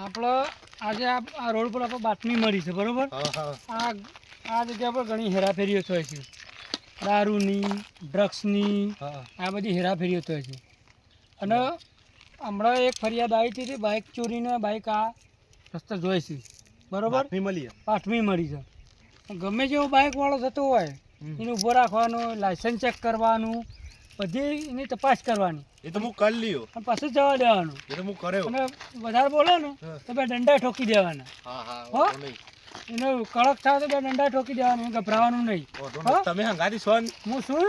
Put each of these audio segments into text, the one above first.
આપણે આજે આ રોડ પર આપણે બાતમી મળી છે બરોબર. આ જગ્યા પર ઘણી હેરાફેરીઓ થાય છે, દારૂની, ડ્રગ્સની, આ બધી હેરાફેરીઓ થાય છે. અને હમણાં એક ફરિયાદ આવી હતી, બાઇક ચોરીને બાઇક આ રસ્તે જોઈ છે બરોબર, પાઠમી મળી છે. ગમે જેવો બાઇક વાળો થતો હોય એને ઊભો રાખવાનો, લાયસન્સ ચેક કરવાનું, બધી એની તપાસ કરવાની. એ તો હું કરી લ્યો અને પછી જવા દેવાનું. એ તો હું કર્યો. અને વધારે બોલે ને તો બે દંડા ઠોકી દેવાના. હો એનો કડક થાય તો બે દંડા ઠોકી દેવાના, ગભરાવાનું નહીં. તમે હંગાતી છો ને? હું શું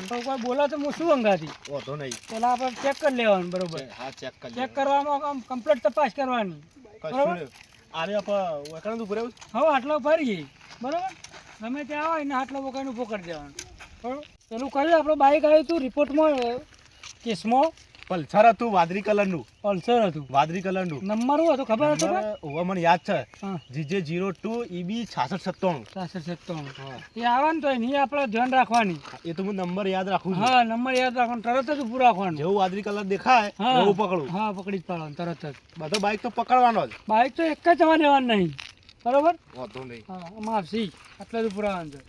તો કોઈ બોલે તો હું શું હંગાતી? વાંધો નહીં. પેલા આપણે ચેક કરી લેવાનું બરોબર. હા, ચેક કરવામાં આમ કમ્પ્લીટ તપાસ કરવાની બરોબર. આરે આપણે વકણ ઉભો રહ્યો. હવે આટલો ફરીએ બરોબર, ગમે ત્યાં આવે ને આટલો વકાઈને ઊભો કરી દેવાનો બરોબર. પેલું કહ્યું આપણું બાઇક આવ્યું હતું રિપોર્ટમાં, કેસમાં પલ્સર હતું વાદળી કલરનું. પલ્સર હતું વાદળી કલરનું. નંબર શું હતું ખબર હતું? ઓવા મને યાદ છે, હા GJ02 EB 6697. એ આવે ને તો એની આપણે ધ્યાન રાખવાની. એ તો હું નંબર યાદ રાખું છું. હા નંબર યાદ રાખવાનો, તરત જ ઊભું રાખવાનું. જેવું વાદળી કલર દેખાય એવું પકડું. હા પકડી જ પાડવાનું તરત જ. બધો બાઇક તો પકડવાનો જ. બાઇક તો એક જ જવા દેવાનું નહીં બરોબર. વાંધો નહીં. હા આમાં આવશી આટલા જ ઊભું રાખવાનું છે.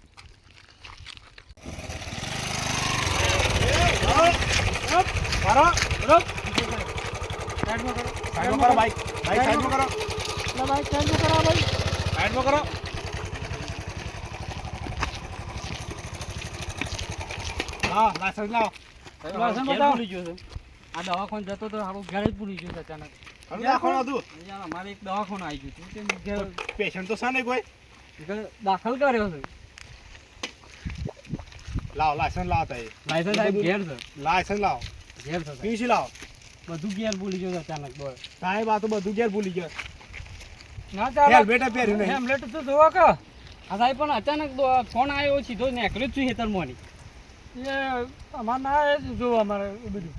સાઈડમાં કરો, સાઈડમાં કરો બાઇક. બાઇક સાઈડમાં કરો. બાઇક સાઈડમાં કરો ભાઈ, સાઈડમાં કરો. હા, લાયસન્સ લાવો. લાયસન્સ બતાવો. આ દવાખાને જતો તો આપણું ઘરે જ ભૂલી ગયો અચાનક. હવે દાખલ હતું. અહીંયા અમારે એક દવાખાનું આવી ગયું હતું, તે ઘેર પેશન્ટ તો છે ને કોઈ? દાખલ કર્યો છે. લાવો લાયસન્સ લાવો તાઈ. લાયસન્સ સાહેબ ઘેર છે. લાયસન્સ લાવો. ઘેર છે. પીસી લાવો. બધું ઘેર ભૂલી ગયો અચાનક. બોલ સાહેબ આ તો બધું ઘેર ભૂલી ગયો. ના ચાલે હેલ્મેટ પહેર્યું નહીં. હેમલેટ તો જોવા કા. હા સાહેબ પણ અચાનક ફોન આવ્યો, સીધો નીકળ્યો જ છું હેતરમાંની. એ અમારે ના એ જોવું અમારે એ બધું.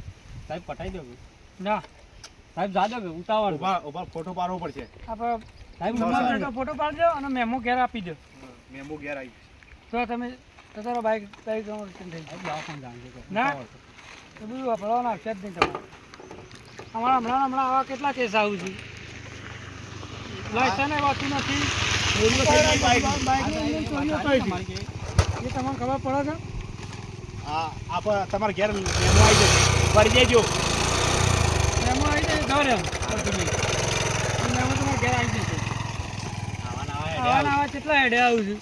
સાહેબ પટાઈ દો. ના સાહેબ જાદો કે ઉતાવળ. ઉભા ફોટો પાડવો પડશે. આપણે સાહેબ નંબર ફોટો પાડજો અને મેમો ઘેર આપી દો. મેમો ઘેર આવી. તો તમે તમારો બાઇક થઈ ગયો થઈ જાય. દવાખાને જાણજો. ના એ બધું વાપરવા નાખશે જ નહીં તમારે. અમારા હમણાં આવા કેટલા કેસ આવું છે. લાયસન્સ એ વાતું નથી, બાઇકની અંદર ચોરીઓ થાય છે. એ તમને ખબર પડે છે? હા તમારે ઘેર મેમો આવી જશે. ભરી દેજો. મેમો આવી જાય ઘરે મેમો તમારે ઘેર આવી જશે. આવા કેટલા હેડે આવું છે.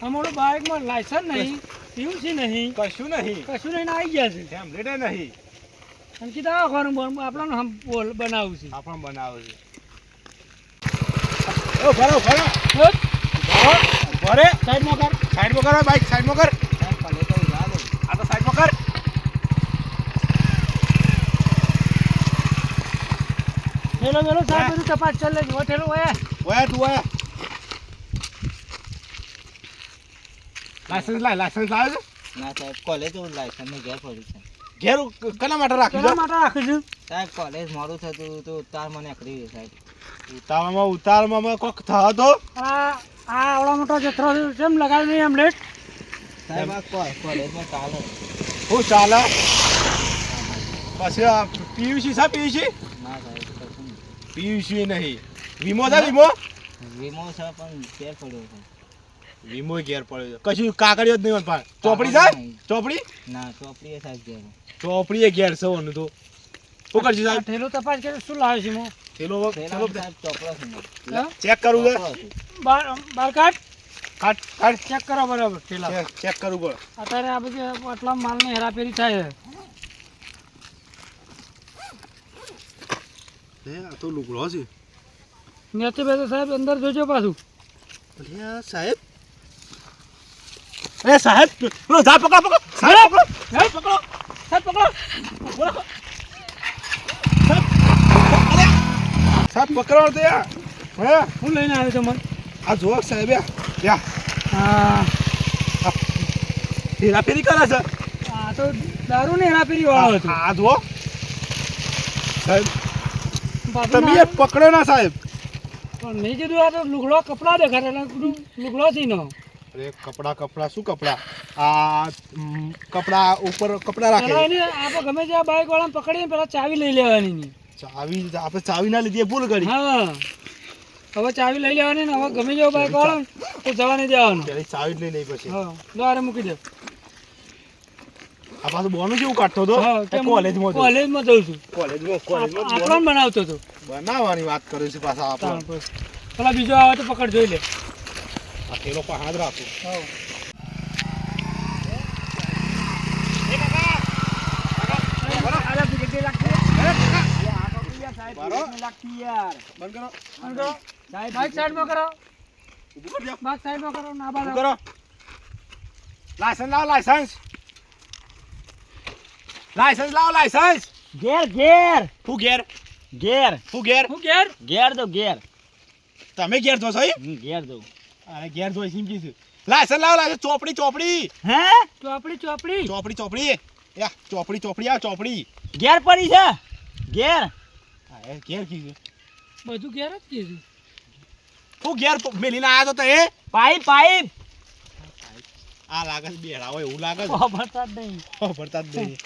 અમારું બાઇકમાં લાયસન્સ નહીં, પીયુસી નહીં, કશું નહીં. કશું નહીં આવી ગયા છે. હેલ્મેટ નહીં. અને કીધું આવવાનું આપણને બનાવવું છે. આપણે બનાવે છે. ઓ ભરો ભરો. ભરે સાઈડમાં કર. સાઈડમાં કરો બાઈક સાઈડમાં કર. સાહેબ ભલે તો જાદો. આ તો સાઈડમાં કર. મેલો સાહેબ બધું તપાસ કરી લેજો. ઠેલો હોય ઓયા તું ઓયા. લાયસન્સ લાવે છે. ના સાહેબ કોલેજ લાયસન્સ ને ઘેર પડ્યું છે. ઘેર કના માટે રાખ્યું કેના માટે રાખું છું? સાહેબ કોલેજ મોડું થતું તો ઉતાર મને અકડી સાહેબ. ઉતારમાં કોક થયો તો. આ આવડો મોટો જથ્થો કેમ લગાવી નહીં હેમલેટ? સાહેબ આ કોલેજમાં ચાલે. હું ચાલે પછી પીયુસી છે પીયુસી. ના સાહેબ કશું નહીં. પીયુસી નહીં. વીમો છે વીમો. વીમો છે પણ ઘેર પડ્યો છે. વીમો ઘેર પડ્યો છે. કશું કાગળિયો જ નહીં પણ ચોપડી છે. ચોપડી ના ચોપડી સાહેબ ઘેર. ચોપડી એ ઘેર છે ઓનું તો શું કરશું સાહેબ? ઠેલો તપાસ કરી શું લાવે છે? થેલો સાહેબ ચોપડો છે. ચેક કરવું છે. બાર કાઢ કાઢ ચેક કરો બરાબર. ઠેલા ચેક કરવું પડે. અત્યારે આ બધી આટલા માલની હેરાફેરી થાય છે. આ તો લુગડો છે. ત્યાંથી બે સાહેબ અંદર જોજો પાછું. સાહેબ સાહેબ જા પકડો સાહેબ પકડો સાહેબ પકડો સાહેબ પકડો સાહેબ પકડો તો યાર. હે હું લઈને આવ્યો છું મને. આ જો સાહેબ યા હા હેરાફેરી કરે છે. આ તો દારૂની હેરાફેરી વાળો હતો. આ જો સાહેબ બાપુ તમે ના- પકડો ના સાહેબ. પણ મેં કીધું આ તો લુગડો કપડા દેખાડે એટલે કીધું લુગડો થી નો. અરે કપડા શું કપડા? આ કપડા ઉપર કપડા રાખે. પેલા એને આપણે ગમે ત્યાં બાઇક વાળાને પકડીને પેલા ચાવી લઈ લેવાની ની. ચાવી આપણે ચાવી ના લીધી એ ભૂલ કરી. હા હવે ચાવી લઈ લેવાની ને હવે ગમે જેવો બાઈક વાળો ને તો જવા નહીં દેવાનું. પેલી ચાવી જ લઈ લઈ પછી. હા લો આરે મૂકી દે. આ પાછું બોનું કેવું કાઢતો હતો હા એ કોલેજમાં જઉં. કોલેજમાં જઉં છું. કોલેજમાં આપણને બનાવતો હતો. બનાવવાની વાત કરે છે પાછા તાણ આપણે. પછી. પેલા બીજો આવે તો પકડ જોઈ લે. આ થેલો પર હાથ રાખો. હા બાઈક સાઈડમાં કરો. ઊભું કરી દો. બાઈક સાઈડમાં કરો. ના ઊભું બાર કરો. લાયસન્સ લાવો લાયસન્સ. લાયસન્સ લાવો લાયસન્સ. ઘેર ઘેર હું ઘેર ઘેર હું ઘેર હું ઘેર ઘેર દો ઘેર તમે ઘેર છો સહી. ઘેર દો અરે ઘેર જોઈ સિમકી છે. લાયસન્સ લાવો લાયસન્સ. ચોપડી ચોપડી હે ચોપડી ચોપડી ચોપડી ચોપડી યા ચોપડી ચોપડી આ ચોપડી. ઘેર પડી છે ઘેર હા એ ઘેર કીધું. બધું ઘેર જ કીધું. હું ઘેર મેલીને આયા તો તે પાઇપ પાઇપ આ લાગે છે બેરા હોય એવું લાગે છે. ખબરતા જ નહીં. ભરતા જ નહીં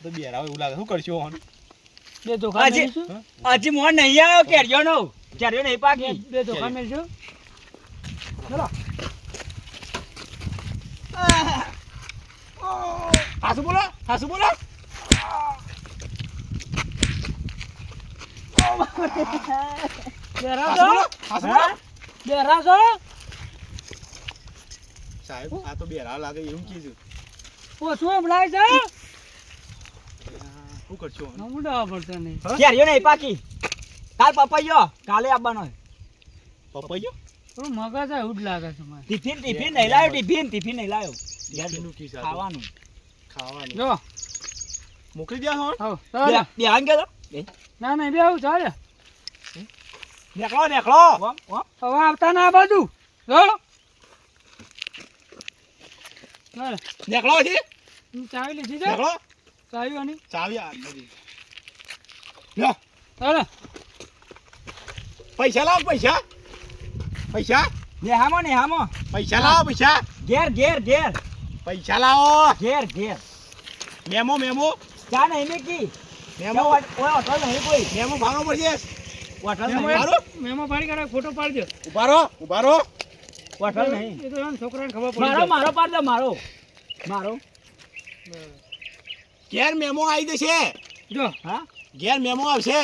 તો બેરા હોય એવું લાગે. શું કરશો ઓન? બે ધોખા હજી મેળશું. હજી મોન નહીં આવ્યો કેરજો નો કેરજો નહીં પાકી બે ધોખા મેળશું. ચલો હાસુ બોલો હાસુ બોલો. બેરા હાસુ છો બોલો હાસુ બોલો. બેરા છો. સાહેબ આ તો બેરા લાગે એવું કીધું. ઓછું સંભળાય છે. શું કરશો ઓન? નમું દાવા પડતા નહીં. કેરજો નહીં પાકી કાલ પપૈયો કાલે આવવાનો પપૈયો થોડું મગજ એવું જ લાગે છે મારે. ટિફિન ટિફિન નહીં લાવ્યો ટિફિન નહીં લાવ્યો ટિફિનનું કી સાથે? ખાવાનું ખાવાનું જો મોકલી દ્યા હો. આવો ચાલે. બે આંગે તો ના નહીં બે આવું ચાલે. નેકળો નેકળો. ઓમ ઓમ હવે આવતા ના આ બાજુ જો ચાલે. નેકળો છે હું ચાવી લીધી છે. નેકળો. ચાવી આની ચાવી આ બધી. લ્યો ચાલે. પૈસા લાવો પૈસા. પૈસા નેહામો પૈસા લાવો પૈસા. ઘેર ઘેર ઘેર પૈસા લાવો. ઘેર ઘેર મેમો મેમો ચા નહીં મેકી મેમો ઓય હોટલ નહીં કોઈ મેમો ભાગો પડશે. હોટલ મેમો નહીં મારો મેમો પાડી કરે ફોટો પાડી દો. ઉભા રહો ઉભા રહો. હોટલ નહીં એ તો એમ છોકરાને ખબર પડી મારો જાય. મારો પાડ દો મારો ઘેર મેમો આવી જશે. જો હા ઘેર મેમો આવશે.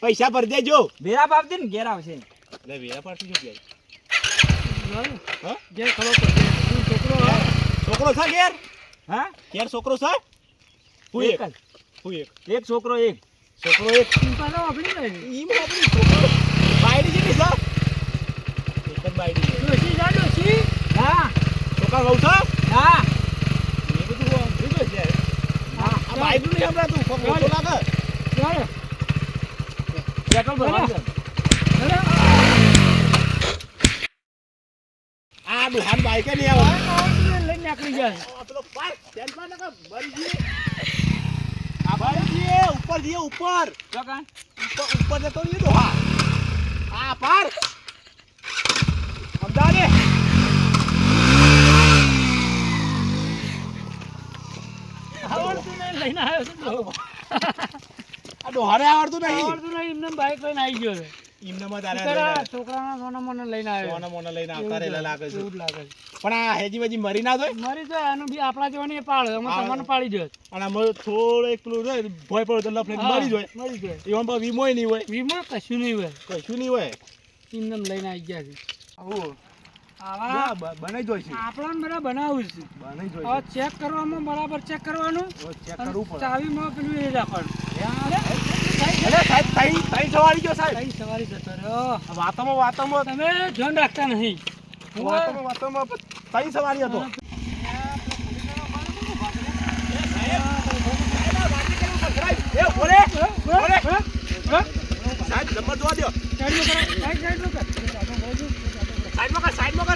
પૈસા ભરી દેજો. વેરા બાપ દે ને ઘેર આવશે એટલે વેરા પાડશું શું ઘેર? હા? જે ખબર પડશે. હું છોકરો હા. છોકરો છે ઘેર? હા ઘેર છોકરો છે? હું એક એક જ. હું એક એક છોકરો એક છોકરો એક. ચિંતા તો આપણી નહીં. ઈમ આપણી છોકરો બાયડી જેટલી છે? એક જ બાયડી છે. ડોશી જા ડોશી. હા છોકરા વહુ છે? હા એ બધું હું સમજી ગયો છે. આ બાયડીનું નહીં સંભળાતું. કોક મોટો લાગે. ચાલે. પેટ્રોલ ભરવાનું છે. ચાલે. આ દુહાન બાઈકે નહીં આવે. લઈને નીકળી જાય. આ પેલો પાર ટેન્શન ના કર ભરી દઈએ. આ ભરી દઈએ ઉપર દઈએ ઉપર. જો કાં? ઉપર જતો રહીએ તો હા. આ પાર અમદાવાદે. આવડતું નહીં લઈને આવ્યો છું જો. આ ડોહાને આવડતું નહીં. આવડતું નહીં એમને બાઈક લઈને આવી ગયો છે. એમનામાં તારા તારે છોકરાના સોના મને લઈને આવ્યો. સોના મોના લઈને આવતા રહેલા લાગે છે. એવું જ લાગે છે. પણ આ હેજી વેજી મરી ના જાય. મરી જાય એનું બી આપણા જેવાની એ પાડે અમે હા. તમને પાડી દો. અને આમાં થોડો એક પેલું રહે ભોય પડે તો લફડે મરી જાય. મરી જાય. એમાં પણ વીમોય નહીં હોય. વીમો કશું નહીં હોય. કશું નહીં હોય. એમને લઈને આવી ગયા છે. આવું આવા બનાવી જોઈ છે. આપણાને બધા બનાવું છે. બનાવી જોઈ હવે ચેક કરવામાં બરાબર ચેક કરવાનું. ચેક અને કરવું પડે. ચાવીમાં પેલું એ રાખવાનું. અરે સાહેબ તઈ સવારી ગયો સાહેબ. કઈ સવારી જતો રહ્યો. વાતોમાં તમે ધ્યાન રાખતા નહીં. વાતોમાં તઈ સવારી હતો. એ બોલે સાહેબ નંબર જોવા દો. સાઈડમાં કર સાઈડમાં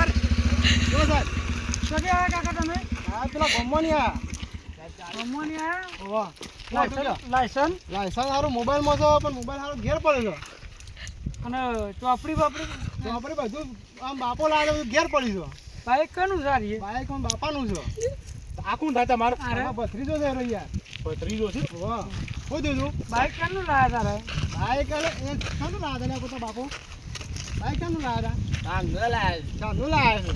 કર. જો સાહેબ પેલા ગમવાની આ લાયસન્સ લાયસન્સ સારું મોબાઈલમાં છે પણ મોબાઈલ સારું ઘેર પડેલો. અને ચોપડી બાપડી તો આપણે બધું આમ બાપો લાગે બધું ઘેર પડી છે. બાઈક કનું સારી બાઈક બાપાનું છે. આ કોણ થાય તમારે? અરે. ભત્રીજો છે યાર. પથરી જો છે વાહ કોઈ દીધું બાઈક ક્યાંનું લાયા તારે બાઈક એ શાનું લાયા હતા પોતા બાપુ બાઈક શાનું લાયા હતા કામ ન લાય શાનું લાયા છે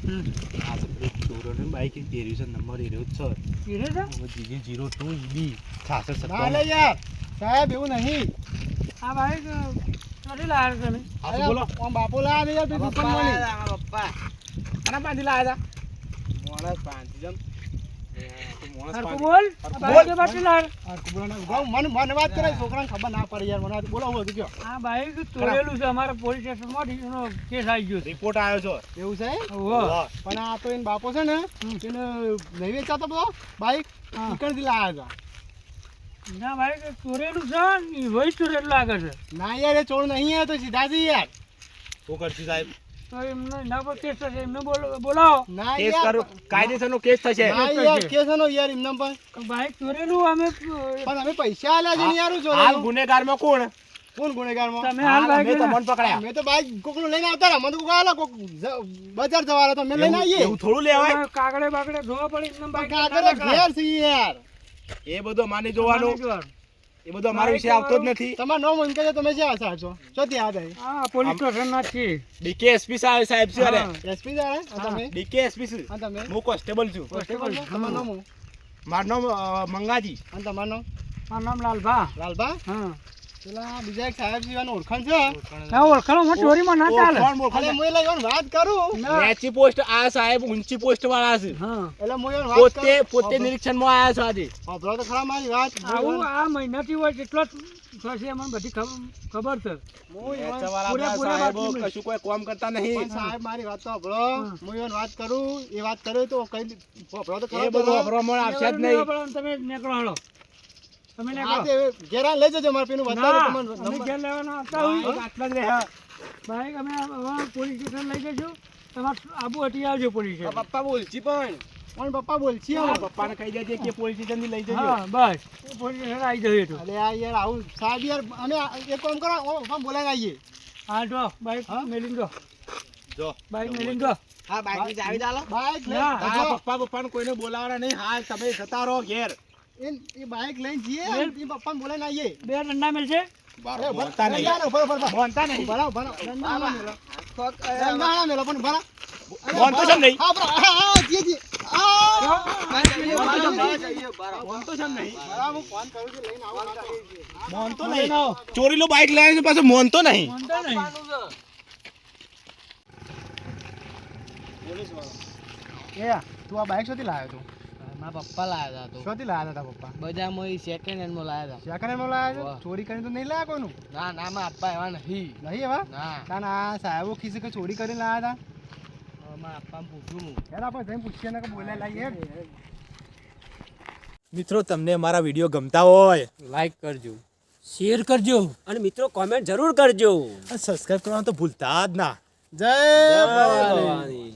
હમ આ સપરે ચોરોને બાઈક પહેર્યું છે નંબર એર્યો જ કીધે છે છે GG02 EB 66 ના લે યાર સાહેબ એવું નહીં આ બાઈક ક્યાંથી લાયા તમે આ તો બોલો આમ બાપુ લાયા ને યાર બીજું પણ મળી પપ્પા આના પાંથી લાયા મોણસ પાંચ જમ હરખું બોલ આ બાઈક ક્યાંથી લાયા હતા આ કુબરાના મને વાત કરે છોકરાને ખબર ના પડે યાર મને બોલો હું કયો આ બાઈક ચોરેલું છે અમારા પોલીસ સ્ટેશનમાં એનો કેસ આવી ગયો છે રિપોર્ટ આવ્યો છે એવું છે ઓહો. પણ આ તો એને બાપો છે ને એને નહીં વેચાતો બધો બાઈક હા. ઈકણથી લાયા હતા ના બાઈક ચોરેલું છે ને વહી ચોરેલું લાગે છે ના યાર એ ચોર નહીં યાર તો સીધા છે યાર શું કરશું સાહેબ તો એમને એના પર કેસ થશે એમને બોલાવો ના કેસ યાર કરો કાયદેસરનો કેસ થશે ના કેસ યાર થશે. કેસ એનો યાર એમને પણ બાઈક ચોરેલું અમે અમે પૈસા આલ્યા છે ને યાર હું હાલ ચોર ગુનેગારમાં કોણ કોણ ગુનેગારમાં તમે હાલ હાલ અમે બાઈક તમને પકડ્યા અમે તો બાઈક કોકનું લઈને આવતા રહ્યા મને તો કોક આલો કોક બજાર જવાના તો અમે લઈને આવીએ એવું થોડું લેવાય કાગળે બાગડે ધોવા પડી એમને બાઈક કાગળ ઘેર છે યાર એ બધું માની જોવાનું એ બધું અમારો વિષય આવતો જ નથી તમારું નામ એમ કહેજો તમે જ્યાં સાહેબ છો શું ત્યાં હતા હા પોલીસ સ્ટેશન ના છે ડીકેએસપી સાહેબ છે અરે હા. એસપી જાણે તમે ડીકેએસપી છે અને તમે હું કોન્સ્ટેબલ છું કોન્સ્ટેબલ છો? તમારું નામ હું? મારું નામ મંગાજી અને તમારું નામ મારું નામ લાલભા લાલબા હા પેલા બીજા એક સાહેબ જીવાનું ઓળખાણ છે ના ઓળખાણો ચોરીમાં ના ચાલે અરે હું એટલે એને વાત કરું નેચી પોસ્ટ આ સાહેબ ઊંચી પોસ્ટ વાળા છે હા એટલે હું એને વાત કરું પોતે નિરીક્ષણમાં આવ્યા છે આજે સાંભળો તો ખરા મારી વાત આવું આ મહિનાથી હોય એટલો જ થશે અમને બધી ખબર છે હું એને- નેચાવાળા બધા પૂરેપૂરા સાહેબો બાતમી કશું કોઈ કામ કરતા પણ નહીં સાહેબ મારી વાત તો સાંભળો હું એને વાત કરું એ વાત કરે તો કઈ સાંભળો તો ખરા એ બધું અભરામણ આવશે જ નહીં તમે નીકળો હાલો તમે આ નીકળો તે ઘેરા લઈ જજો મારે પેલું ના બતાવો અમે તમને ઘેર લેવાના આવતા હોય આટલા જ રહ્યા બાઈક અમે હવે પોલીસ સ્ટેશન લઈ જઈશું તમારે આબુ હટી આવજો પોલીસ સ્ટેશન પપ્પા બોલছি પણ પણ પપ્પા બોલછી મારા પપ્પાને કહી દેજે કે પોલીસ સ્ટેશન થી લઈ જજો હા બસ એ પોલીસ સ્ટેશન આવી જઈએ તો અરે આ યાર આવું સાહેબ યાર અમે એક કામ કરો ઓ પપ્પા બોલાઈને આવીએ હા જો બાઈક હા? મેલીને જો જો બાઈક મેલીને જો હા બાઈક ચાવી દાલો બાઈક લઈ ના, હા જો, પપ્પાને કોઈને બોલાવવાના નહીં હા તમે જતા રહો ઘેર એ બાઈક લઈને જઈએ એ પપ્પાને બોલાઈને આવીએ બે દંડા મેલશે બોલતા નહીં ઉભા રહો, ઉભા રહો, ઉભા રહો. બોલતા નહીં ભરાવો, ભરાવો. દંડા ના મેલો. દંડા ના મેલો, પણ ભરા. બોલતો છે નહીં હા, ભરા. હા, હા, જી, જી. હા. બોલતો છે નહીં ભરા, હું ફોન કરું છું, લઈને આવું. મોનતો નહીં ચોરીલો બાઈક લાવ્યો છે પાછો મોનતો નહીં માનતા નહીં એ, તું આ બાઈક શોથી લાવ્યો તું? મારા પપ્પા લાયા હતા શોથી લાવ્યા હતા તારા પપ્પા? બજારમાં સેકન્ડ હેન્ડમાં લાયા હતા શાકરામાં લાવ્યા છો? વાહ. ચોરી કરીને તો નહીં લાવ્યા કોઈનું? ના ના મારા પપ્પા એવા નહીં નહીં એવા? ના ના, ના, આ સાહેબો ખીસે કે ચોરી કરીને લાવ્યા હતા? મારા પપ્પા પૂછું હું યાર, આપણે જઈને પૂછીએ ને કે બોલાય લાવીએ. મિત્રો તમને અમારા વિડીયો ગમતા હોય લાઈક કરજો શેર કરજો અને મિત્રો કોમેન્ટ જરૂર કરજો સબસ્ક્રાઇબ કરવાનું તો ભૂલતા જ ના જય ભવાની. ભવાની.